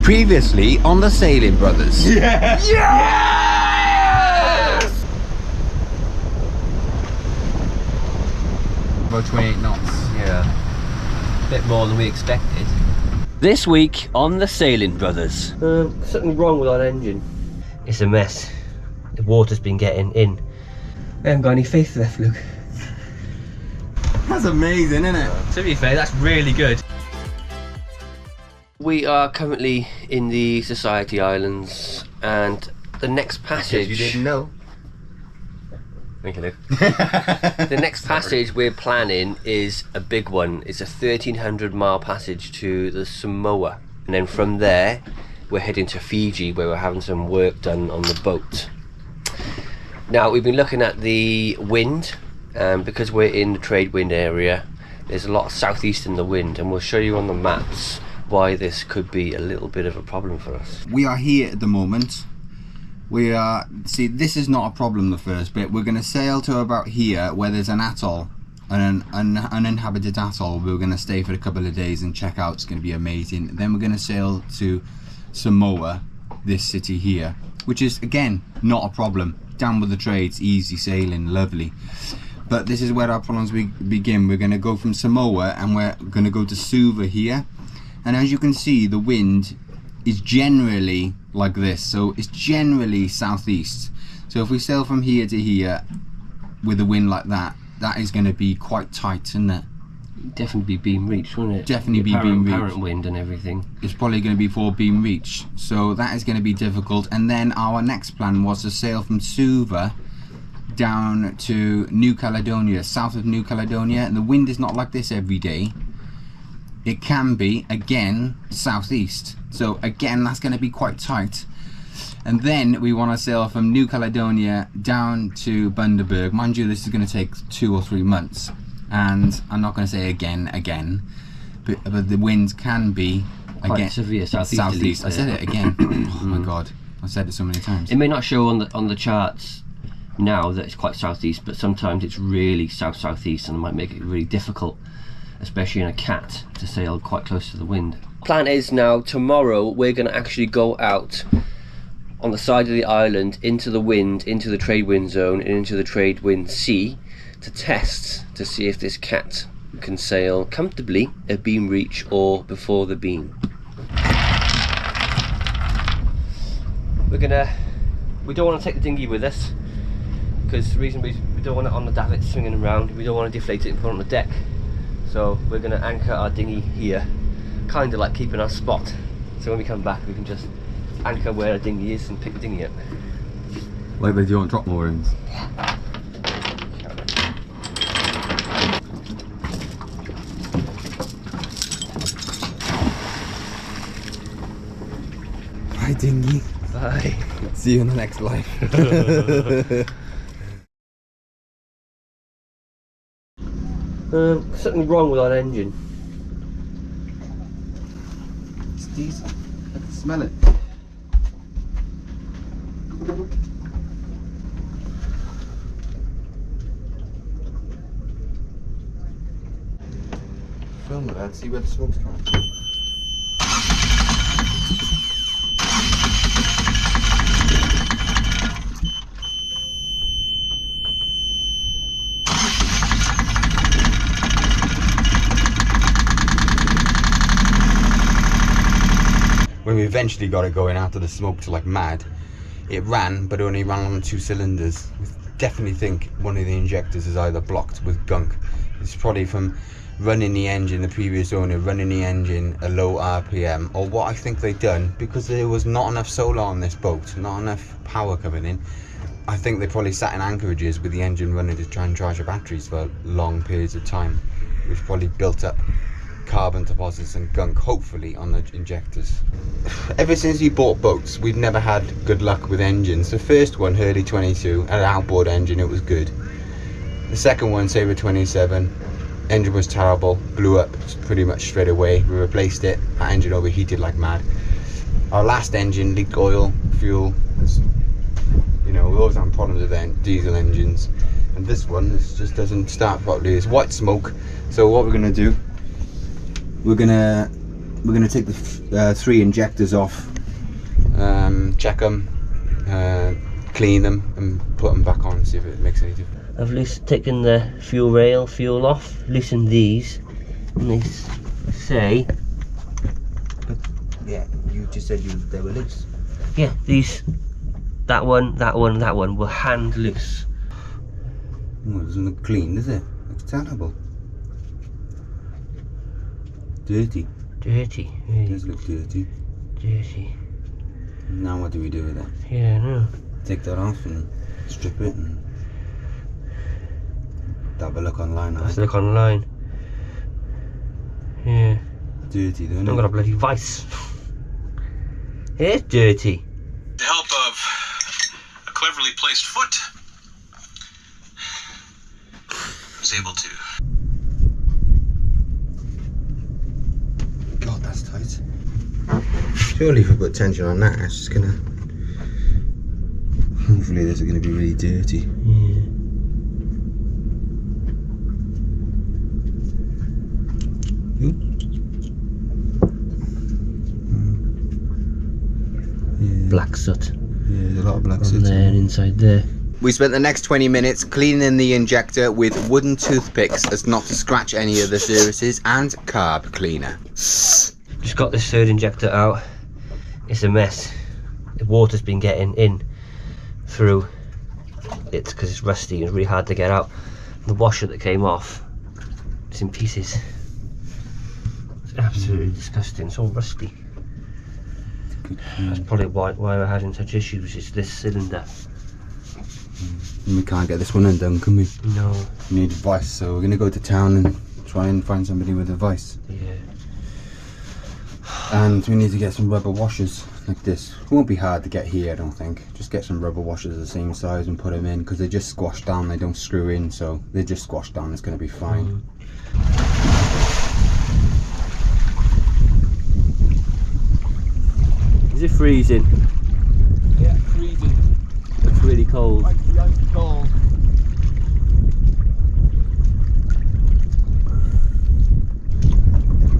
Previously on the Sailing Brothers. Yeah! Yes! About 28 knots. Yeah. A bit more than we expected. This week on the Sailing Brothers. Something wrong with our engine. It's a mess. The water's been getting in. I haven't got any faith left, Luke. That's amazing, isn't it? To be fair, that's really good. We are currently in the Society Islands, and the next passage... You didn't know. Thank you, Luke. The next passage we're planning is a big one. It's a 1,300 mile passage to the Samoa. And then from there, we're heading to Fiji, where we're having some work done on the boat. Now, we've been looking at the wind, because we're in the trade wind area. There's a lot of southeast in the wind, and we'll show you on the maps why this could be a little bit of a problem for us. We are here at the moment. We are, see, this is not a problem, the first bit. We're going to sail to about here where there's an atoll, an uninhabited atoll. We're going to stay for a couple of days and check out. It's going to be amazing. Then we're going to sail to Samoa, this city here, which is, again, not a problem. Down with the trades, easy sailing, lovely. But this is where our problems begin. We're going to go from Samoa and we're going to go to Suva here. And as you can see, the wind is generally like this, so it's generally southeast. So if we sail from here to here with a wind like that, that is going to be quite tight, isn't it? Definitely be beam reach, wouldn't it? Definitely be beam reach. Apparent wind and everything. It's probably going to be for beam reach, so that is going to be difficult. And then our next plan was to sail from Suva down to New Caledonia, south of New Caledonia, and the wind is not like this every day. It can be, again, southeast. So again, that's going to be quite tight. And then we want to sail from New Caledonia down to Bundaberg. Mind you, this is going to take 2 or 3 months. And I'm not going to say again, but the winds can be, quite again, severe southeast. I said it again. Oh my God, I said it so many times. It may not show on the charts now that it's quite southeast, but sometimes it's really south-southeast, and it might make it really difficult, especially in a cat, to sail quite close to the wind. Plan is now, tomorrow we're going to actually go out on the side of the island into the wind, into the trade wind zone and into the trade wind sea, to test to see if this cat can sail comfortably at beam reach or before the beam. We don't want to take the dinghy with us, because the reason we don't want it on the davit swinging around. We don't want to deflate it and put it on the deck. So we're going to anchor our dinghy here, kind of like keeping our spot. So when we come back, we can just anchor where our dinghy is and pick the dinghy up. Like they do on drop moorings. Bye, dinghy. Bye. See you in the next life. Something wrong with our engine. It's decent. I can smell it. Film it, lad. See where the smoke's coming from. When we eventually got it going after the smoke to like mad, it ran, but only ran on 2 cylinders. We definitely think one of the injectors is either blocked with gunk. It's probably from running the engine, the previous owner running the engine a low RPM, or what I think they've done, because there was not enough solar on this boat, not enough power coming in. I think they probably sat in anchorages with the engine running to try and charge the batteries for long periods of time, which probably built up carbon deposits and gunk, hopefully, on the injectors. Ever since we bought boats, we've never had good luck with engines. The first one, Hurley 22, had an outboard engine, it was good. The second one, Sabre 27, engine was terrible, blew up pretty much straight away. We replaced it, that engine overheated like mad. Our last engine leaked oil, fuel. You know, we always have problems with diesel engines. And this one just doesn't start properly. It's white smoke. So what we're going to do, we're going to we're going to take the 3 injectors off, check them, clean them and put them back on, see if it makes any difference. I've taken the fuel off, loosened these, and they say... But yeah, you just said they were loose. Yeah, these, that one, were hand loose. Oh, it doesn't look clean, does it? Looks terrible. Dirty. Dirty. It does look dirty. Dirty. Now what do we do with that? Yeah, no. Take that off and strip it and have a look online. Let's look online. Yeah. Dirty, though, isn't I've it? got a bloody vice. It's dirty. With the help of a cleverly placed foot, I was able to. God, that's tight. Surely if I put tension on that, it's just gonna... Hopefully this is gonna be really dirty. Yeah. Yeah. Black soot. Yeah, there's a lot of black On soot. there and inside there. We spent the next 20 minutes cleaning the injector with wooden toothpicks as not to scratch any of the surfaces, and carb cleaner. Just got this 3rd injector out. It's a mess. The water's been getting in through it because it's rusty and it's really hard to get out. The washer that came off, it's in pieces. It's absolutely disgusting. It's all rusty. That's probably why we're having such issues. It's this cylinder. And we can't get this one undone, can we? No. We need advice, so we're gonna go to town and try and find somebody with advice. Yeah. And we need to get some rubber washers like this. It won't be hard to get here, I don't think. Just get some rubber washers the same size and put them in, because they just squash down, they don't screw in, so they just squash down, it's going to be fine. Is it freezing? Yeah, freezing. It's really cold. Icy cold.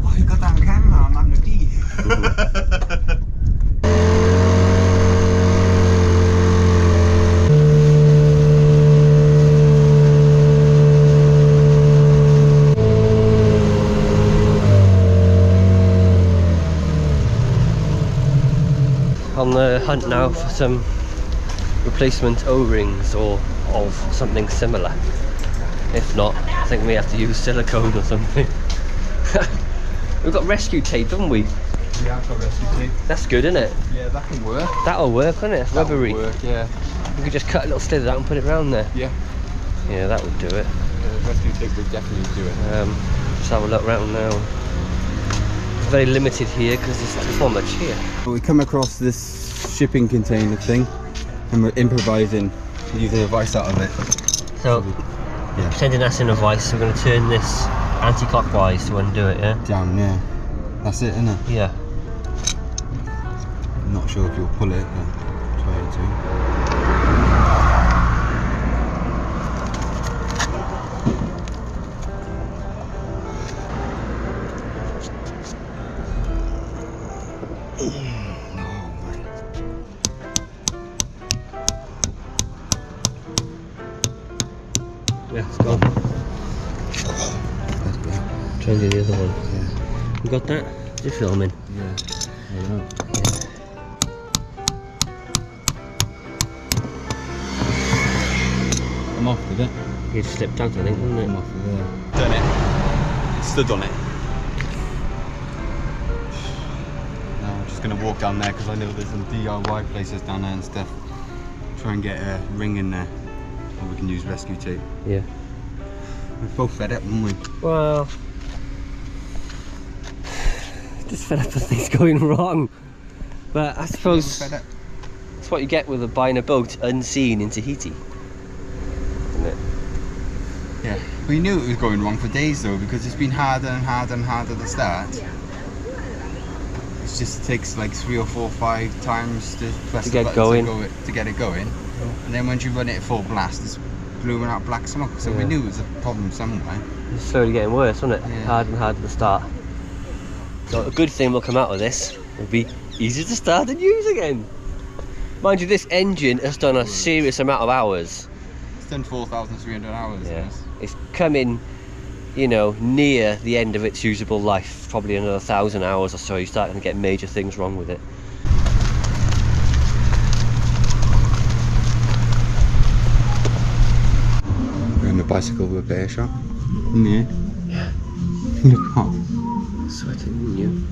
Oh, you got that on camera, I'm on the beach. On the hunt now for some replacement O-rings or of something similar. If not, I think we have to use silicone or something. We've got rescue tape, haven't we? We have got rescue tape. That's good, isn't it? Yeah, that can work. That'll work, won't it? It's That will rubbery. work, yeah. We could just cut a little slit out and put it round there. Yeah. Yeah, that would do it. Rescue tape would definitely do it. Just have a look round now. It's very limited here because there's not much here. We come across this shipping container thing and we're improvising, using a vice out of it. So, Yeah. pretending that's in a vice, we're going to turn this anti-clockwise to undo it, yeah? Down, yeah. That's it, isn't it? Yeah. I'm not sure if you'll pull it, but try to. Yeah, it's gone. Try and do the other one. Yeah. You got that? You're filming. Yeah. I don't know. I'm off with it. You just slipped out, I think, didn't I'm it? off with it. Done it. Stood on it. Now I'm just going to walk down there because I know there's some DIY places down there and stuff. Try and get a ring in there. Or we can use rescue tape. Yeah. We're both fed up, aren't we? Well, just fed up with things going wrong. But I suppose Fed up. that's what you get with buying a boat unseen in Tahiti. Isn't it? Yeah. We knew it was going wrong for days though, because it's been harder and harder and harder to start. It just takes like 3 or 4 or 5 times to press To the get button going. to get it going. And then once you run it at full blast, it's blowing out black smoke. So we Yeah. knew it was a problem somewhere. It's slowly getting worse, wasn't it? Yeah. Hard and hard at the start. So a good thing will come out of this. It'll be easy to start and use again. Mind you, this engine has done a serious amount of hours. It's done 4,300 hours. Yeah. It's coming, you know, near the end of its usable life. Probably another 1,000 hours or so. You're starting to get major things wrong with it. We're in the bicycle repair shop. Yeah. Look hot. Sweating, you.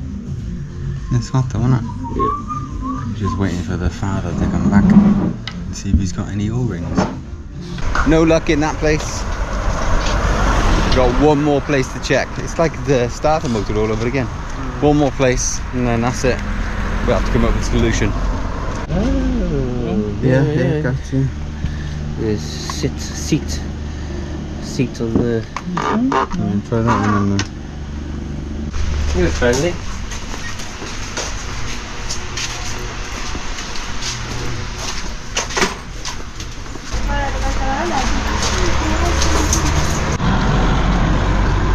It's hot though, isn't it? Yeah. I'm just waiting for the father to come back and see if he's got any O-rings. No luck in that place. Got one more place to check. It's like the starter motor all over again. One more place and then that's it. We'll have to come up with a solution. Oh, Yeah, gotcha. There's seat on the. Try that one on the... You're friendly.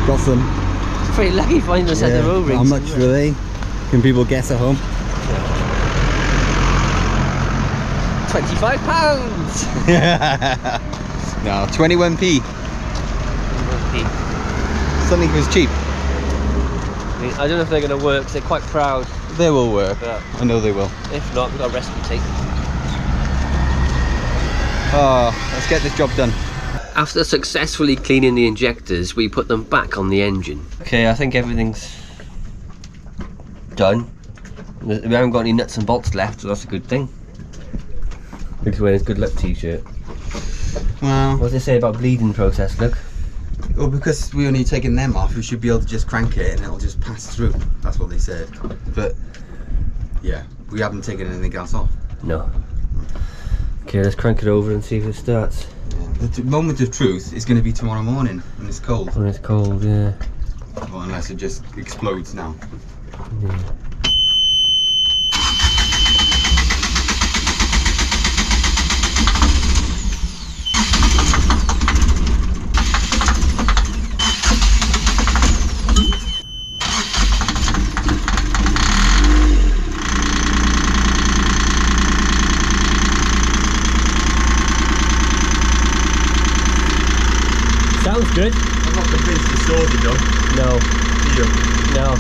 Got some. Pretty lucky finding a set of O-rings. How much were they? Can people guess at home? £25. No, 21p. Something was cheap. I mean, I don't know if they're going to work, 'cause they're quite proud. They will work. But I know they will. if not, we've got a rescue tape. Oh, let's get this job done. After successfully cleaning the injectors, we put them back on the engine. Okay, I think everything's done. We haven't got any nuts and bolts left, so that's a good thing. Luke's wearing his good luck t-shirt. Well, What does it say about bleeding process, Luke? well, because we only taken them off, we should be able to just crank it and it'll just pass through. That's what they said. But yeah, we haven't taken anything else off. No. Okay, let's crank it over and see if it starts. Yeah. The moment of truth is going to be tomorrow morning when it's cold. When it's cold, yeah. Well, unless it just explodes now. Yeah. Sounds good. I'm not convinced it's sorted though. No. No.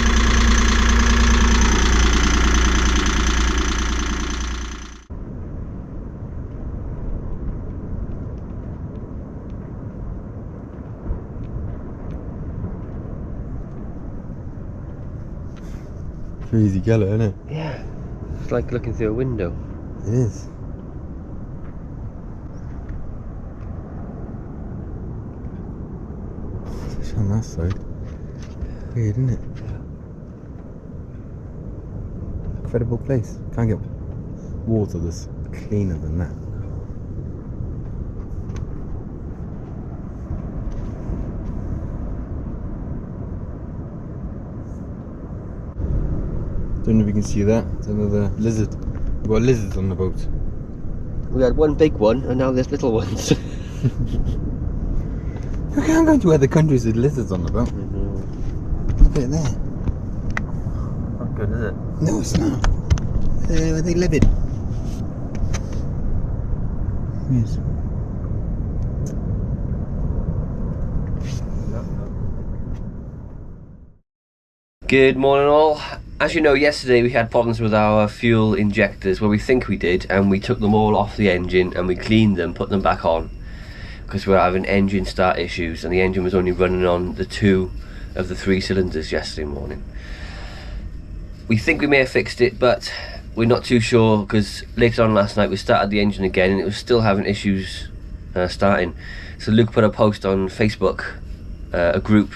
Crazy colour, isn't it? Yeah. It's like looking through a window. It is. Especially on that side. Weird, isn't it? Incredible place. Can't get water that's cleaner than that. Don't know if you can see that. It's another lizard. We've got lizards on the boat. We had one big one, and now there's little ones. I can't go to other countries with lizards on the boat. Look at it there. Not good, is it? No, it's not. Are they livid? Yes. Good morning all. As you know, yesterday we had problems with our fuel injectors, well we think we did, and we took them all off the engine and we cleaned them, put them back on, because we were having engine start issues and the engine was only running on the 2 of the 3 cylinders yesterday morning. We think we may have fixed it, but we're not too sure, because later on last night we started the engine again and it was still having issues starting. So Luke put a post on Facebook, a group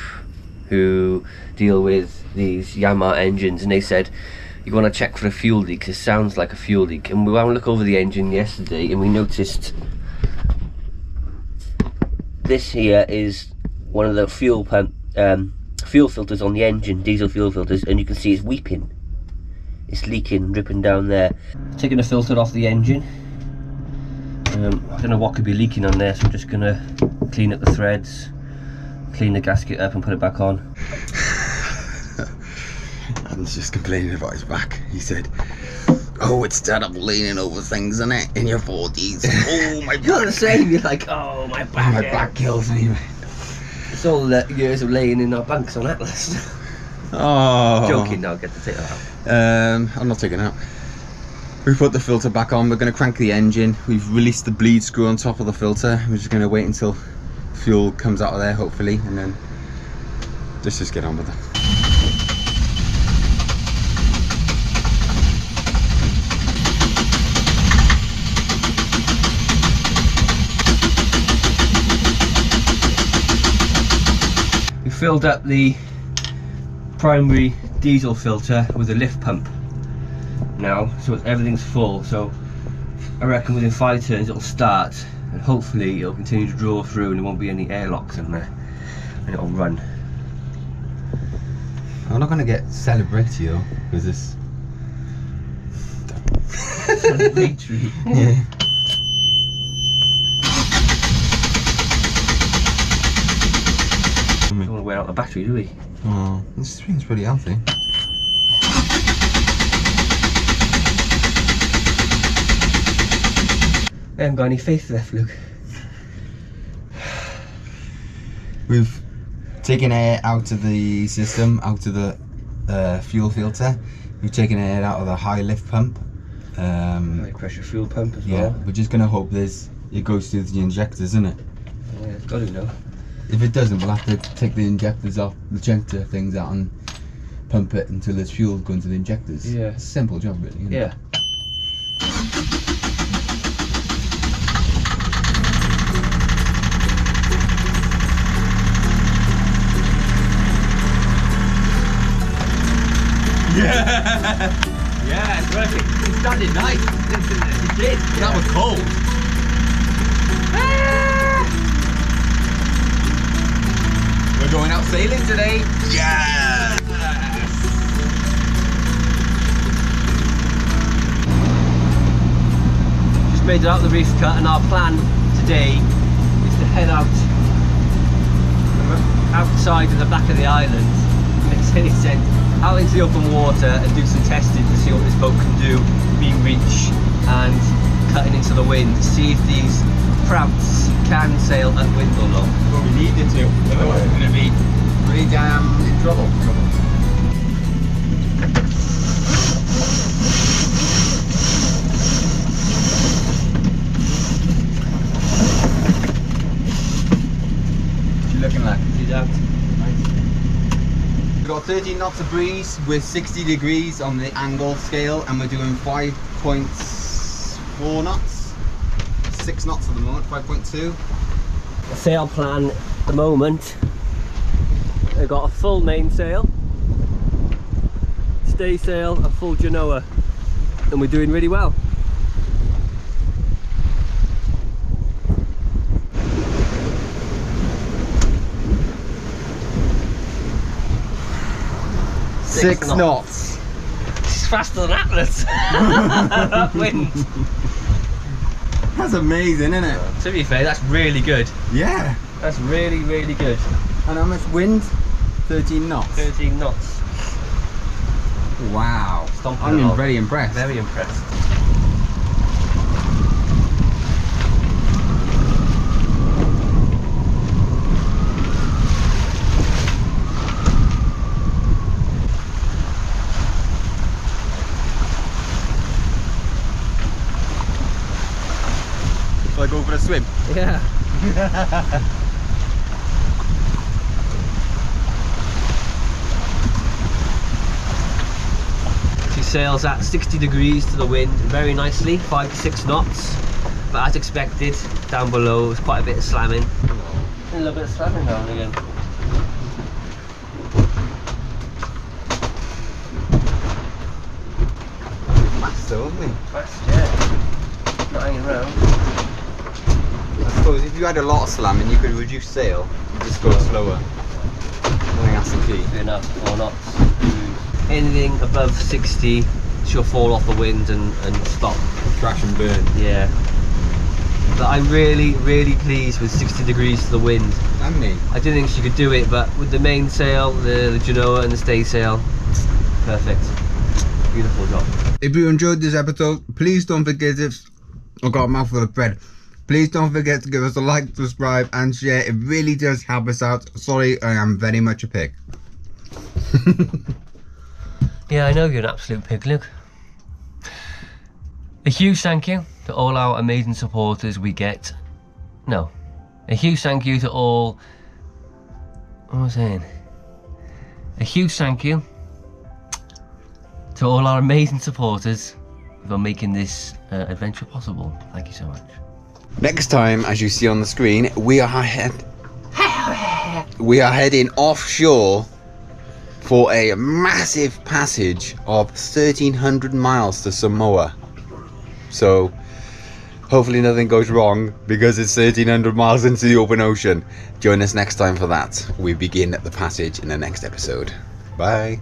who deal with these Yanmar engines, and they said you want to check for a fuel leak. It sounds like a fuel leak, and we went to look over the engine yesterday and we noticed this here is one of the fuel pump fuel filters on the engine, diesel fuel filters, and you can see it's weeping. It's leaking, dripping down there. Taking the filter off the engine. I don't know what could be leaking on there, so I'm just gonna clean up the threads, clean the gasket up and put it back on. He's just complaining about his back. He said, "Oh, it's terrible leaning over things, isn't it? In your 40s. Oh, my back." You're the same. You're like, oh, my back. My back kills me. It's all the years of laying in our bunks on Atlas. Oh. Joking, now get the tail out. I'm not taking it out. We put the filter back on. We're going to crank the engine. We've released the bleed screw on top of the filter. We're just going to wait until fuel comes out of there, hopefully, and then let's just get on with it. We filled up the primary diesel filter with a lift pump now, so everything's full. So I reckon within 5 turns it'll start, and hopefully it'll continue to draw through and there won't be any airlocks in there, and it'll run. I'm not going to get celebrity though, because this... Celebratory. Yeah. Don't want to wear out the battery, do we? Oh, this thing's pretty healthy. I haven't got any faith left, Luke. We've taken air out of the system, out of the fuel filter. We've taken air out of the high lift pump. High pressure fuel pump as Yeah, well. we're just gonna hope it goes through the injectors, isn't it? Yeah, it's got to know. If it doesn't, we'll have to take the injectors off, the injector things out, and pump it until there's fuel going to the injectors. Yeah. It's a simple job, really. Isn't it? Yeah. Yeah, it's working. It started nice. It did. That was cold. We're going out sailing today. Yes! Just made it out the reef cut, and our plan today is to head outside of the back of the island. If it makes any sense. Out into the open water and do some testing to see what this boat can do, being reach and cutting into the wind, to see if these Prouts can sail upwind or not. Well, we need it to. Otherwise, we're going to be pretty damn in trouble. What you looking like? See that? We've got 13 knots of breeze with 60 degrees on the angle scale, and we're doing 5.4 knots. 6 knots at the moment, 5.2. The sail plan at the moment, they've got a full mainsail, stay sail, a full genoa, and we're doing really well. Six knots. It's faster than Atlas. Wind. That's amazing, isn't it? To be fair, that's really good. Yeah. That's really, really good. And how much wind? 13 knots. 13 knots. Wow. Stomping I'm along. very impressed. Very impressed. Shall I go for a swim? Yeah. She sails at 60 degrees to the wind very nicely, 5 to 6 knots. But as expected, down below there's quite a bit of slamming. A little bit of slamming now and again. Fast though, isn't it? Fast, yeah. Not hanging around. I suppose if you had a lot of slamming, you could reduce sail and just go slower. I think that's the key. Enough, 4 knots. Anything above 60, she'll fall off the wind and stop. Crash and burn. Yeah. But I'm really, really pleased with 60 degrees to the wind. And me. I didn't think she could do it, but with the mainsail, the genoa and the staysail, Perfect. Beautiful job. If you enjoyed this episode, please don't forget I've got a mouthful of bread. Please don't forget to give us a like, subscribe and share. It really does help us out. Sorry, I am very much a pig. Yeah, I know you're an absolute pig, Luke. A huge thank you to all our amazing supporters we get. No. A huge thank you to all... What was I saying? A huge thank you to all our amazing supporters for making this adventure possible. Thank you so much. Next time, as you see on the screen, we are heading offshore for a massive passage of 1,300 miles to Samoa. So hopefully nothing goes wrong because it's 1,300 miles into the open ocean. Join us next time for that. We begin the passage in the next episode. Bye.